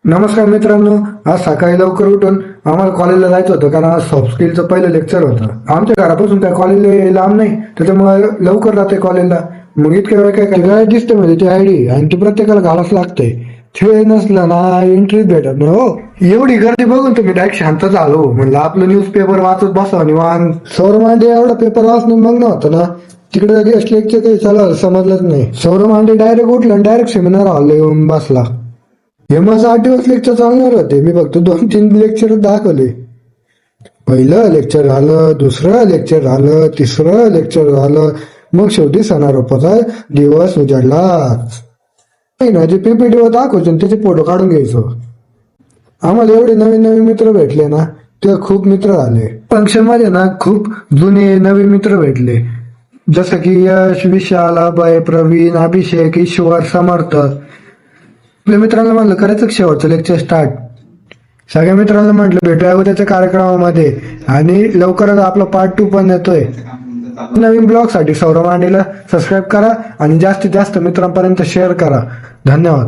नमस्कार मित्रांनो, आज सकाळी लवकर उठून आम्हाला कॉलेजला जायचं होतं कारण आज सॉफ्ट स्किलचं पहिलं लेक्चर होतं. आमच्या घरापासून काय कॉलेज लांब नाही, त्याच्यामुळे लवकर जाते कॉलेजला. मग इतक्या वेळ काय दिसते म्हणजे ती आयडी आणि ती प्रत्येकाला घालावंच लागते. खेळ नसलं ना एंट्रीच भेटत नाही हो. एवढी गर्दी बघून तुम्ही डायरेक्ट शांत झालो. म्हणलं आपलं न्यूजपेपर वाचत बसावं निवांत. सौर मांडे एवढा पेपर वाचणं बघणं होतं ना, तिकडे गेस्ट लेक्चर काही चालू समजलंच नाही. सौर मांडे डायरेक्ट उठला आणि डायरेक्ट सेमिनार हॉलला येऊन बसला. हे माझं 8 दिवस लेक्चर चालणार होते, मी फक्त 2-3 लेक्चर दाखवले. पहिलं लेक्चर झालं, दुसरं लेक्चर झालं, तिसरं लेक्चर झालं, मग शेवटी समारोपाचा दिवस उजाडला. जे PPT वर दाखवायचं त्याचे फोटो काढून घ्यायचो. आम्हाला एवढे नवीन नवीन मित्र भेटले ना, ते खूप मित्र झाले. फंक्शन मध्ये ना खूप जुने नवीन मित्र भेटले, जसं की यश, विशाल, अभय, प्रवीण, अभिषेक, ईश्वर, समर्थ. आपल्या मित्रांना म्हणलं करायचं शेवटचं लेक्चर स्टार्ट. सगळ्या मित्रांना म्हटलं भेटूया उद्याच्या कार्यक्रमामध्ये, आणि लवकरच आपला पार्ट 2 पण येतोय. नवीन ब्लॉग साठी सौर मांडेला सबस्क्राईब करा आणि जास्तीत जास्त मित्रांपर्यंत शेअर करा. धन्यवाद.